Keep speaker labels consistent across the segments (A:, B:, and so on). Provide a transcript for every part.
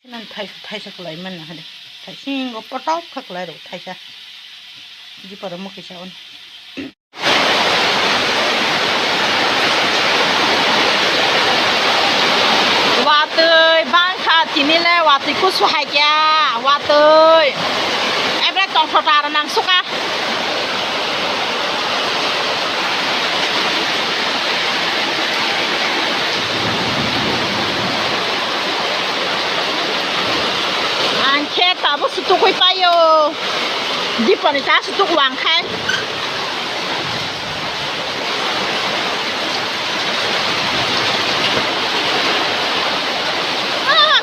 A: 난 타이사 라이만 하네. 타이싱 거 뽀떡 하고 라이로 타이사. 이제 바로 먹기 시작은. 와뜨이 방카 디밀레 와뜨이 구수하게 와뜨이. 에브레 똥소다라 낭 수가. Khe ta bo stuk koi pa yo di pani ta stuk wang khai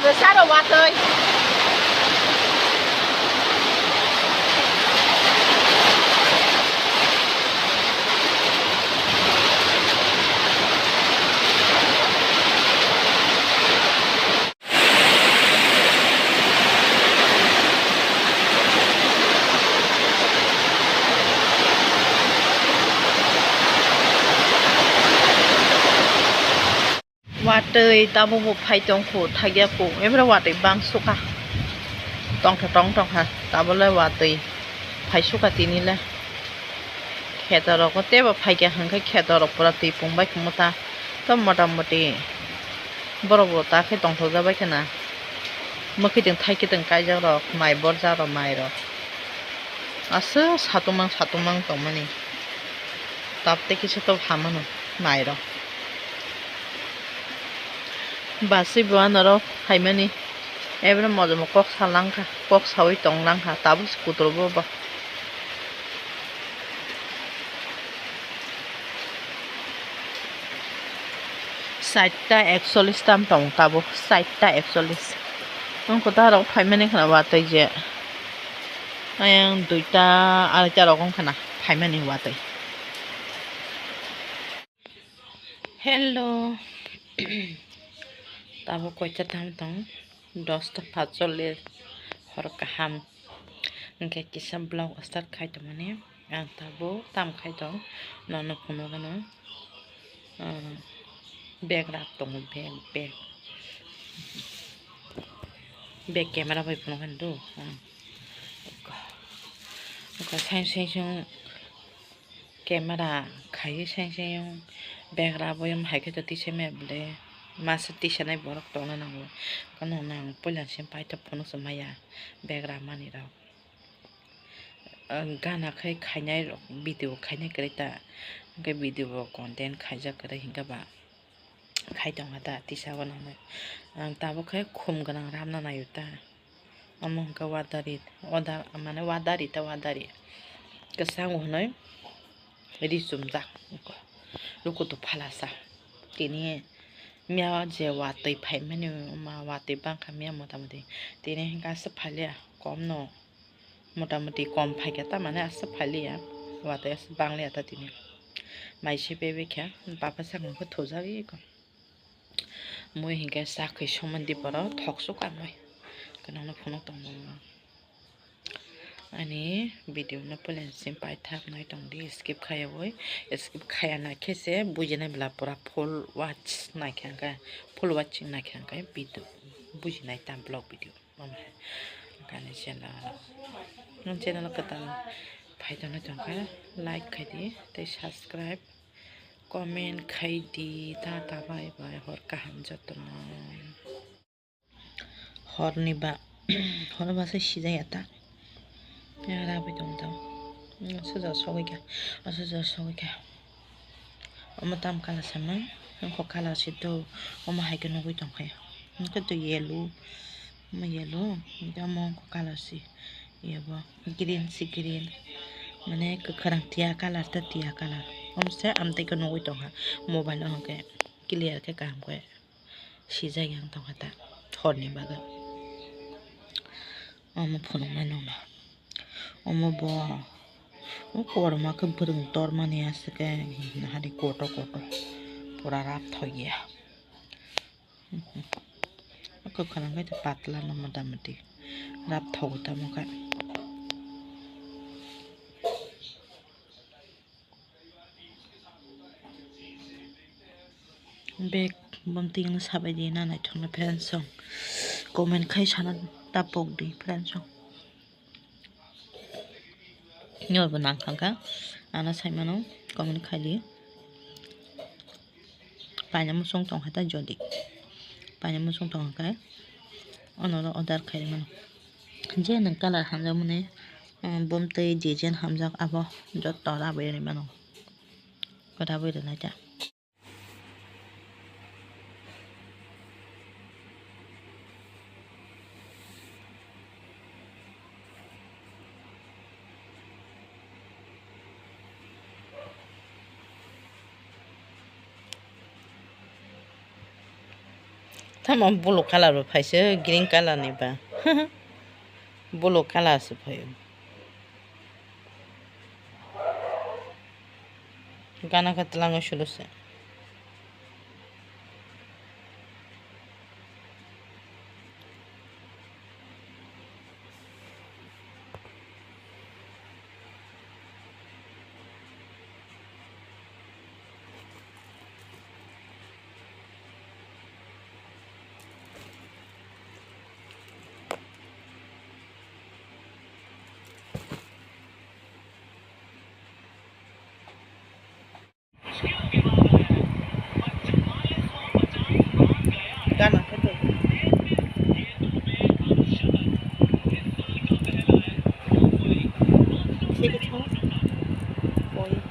A: rồi sao rồi qua tơi watwi ta bo bo phai tong kho thagya ko ebra watwi bang sukha tong ha ta bo le watwi phai sukha tini le kheta ro ko te bo phai kya hang kha kheta ro pura ti pung bai khumata to motamoti boro ta khe tong tho ja bai kana mokhi ting thai ki ting kai ja ro mai bor ja ro mai ro asa satumang tong mani tapte kichu to hamano mai ro basi buan aro haimani ebra mojo mo kok salang kha kok sawi tong lang kha tabu skutor bo ba saita 41 tam tong tabu saita 41 ang kota ro haimani khana watoi je ayang duita alita ro kong khana haimani watoi hello tabo koita tam tong 10:45 hor kaham engke kisam blog start khai to mane ang tabo tam khai tong nono phono gano bag rak tong bag camera bai phono gan do ko sai camera khai sai bag ra boyam hai ke to ti se me bule masa tisha nai borok tona nango kono nang polan sim pai ta phono samaya begra mani ra gana khai khainai video khainai kreta ke video content khaija kare hinga ba khai tong ata tisha wana ang ta bo khai khum ganang ram na nayuta among ka wadari oda mane wadari kasang honoi ri sumja ko luko to phalasa tini mia je watwi phai mani ma watwi bang kha mia motamoti tini hinga sa phale kom no motamoti kom phai ke ta mane as phale ya watwi as bang le ta tini mai se bebe kha papa sang ko thoja gi ko moi hinga sa khai somandi paro thok su ka moi kana na phono tong ani video na polen sim pai thak nai tong di skip khaya boy skip khaya na khese bujina bla pura full watch na khanga full watching na khanga video bujina tam blog video mama kana channel ka ta phai ta na tong ka like khai di te subscribe comment khai di ta bye bye hor ka ham jatna hor ni ba hor ba se shijai ata ya bai dong dong sudah sogoi ka oma tam kala sama ko kala situ oma hai kan ngoi tong kaya ko to yellow da mo ko kala si ya ba green mane ko kharang tia kala ta tia kala om se am te ko ngoi tong ha mobile ho ke clear ke kam ko si jai yang tong ta thon ni ba ga oma phone ma no ma oma bo o kor ma ke burung tor mani as ke hari koto pura rap thoya ko khana ga ta patla no motamoti rap thog ta mo ka bek bom ting na sabai di na nai thong na pen song comment khai sana tapok di friends song nyor bo nang khangka ana sai mano comment khai di paina musong tong hata jodi paina musong tong kai onoro order khai mano je nang color hamja mune bomtei dijen hamjak abo jot tora bere mano kota bere na ja Tama bulu color ba phaise green color ni ba bulu color se phayo gana katlang shulu se gana kato ठीक है कोई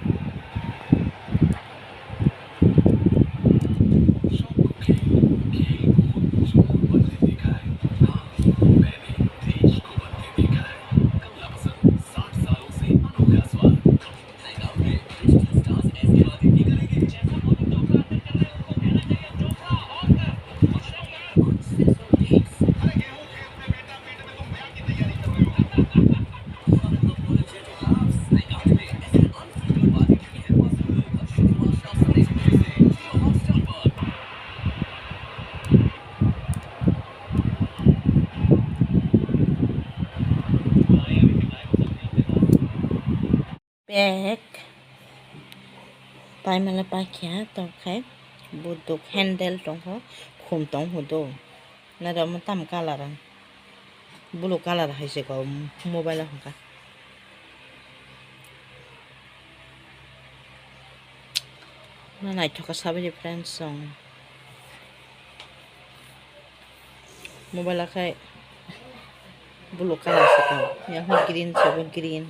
A: back pai mala pai kya to khai buduk handle tong ho khum tong ho do na da matam color blue color hai se ko mobile ha na nai thoka sabe friends song mobile khai blue color se ko ya green se green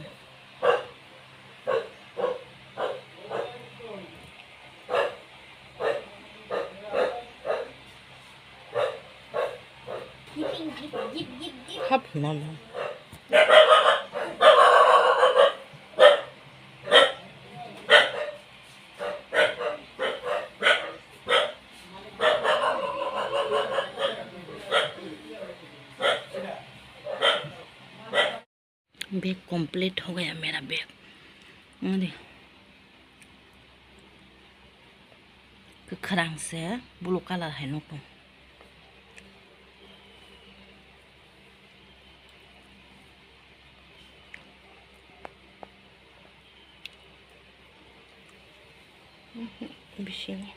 A: Happy mama. Bag complete हो गया मेरा bag खरांग से blue colour है नको बिसिनि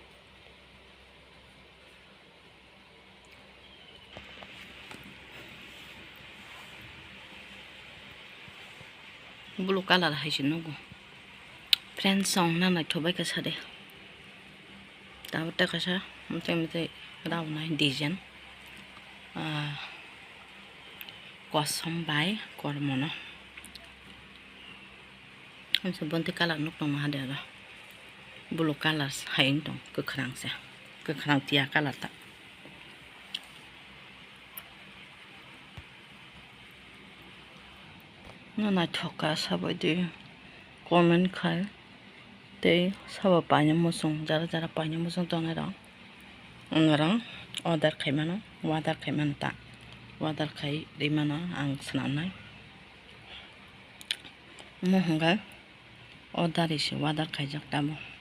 A: blue colour है नको friends song ना थोबाय का सादे ताबता का सा मते रावना डिजाइन कसम बाय करमनो हमसे बनते कलर नको मा दे ब्लू कलर हाइन दं गोख्रां तिया कलर ता ना थका साबायदि कमेन्ट खाय ते साबा पानी मुसुं जरा पानी मुसुं दं रं ऑर्डर खायमानो वादार खायमानो ता वादार खाय रिमानो आं सनानाय मोहंगा ऑर्डर इसे वादार खायजाक दामो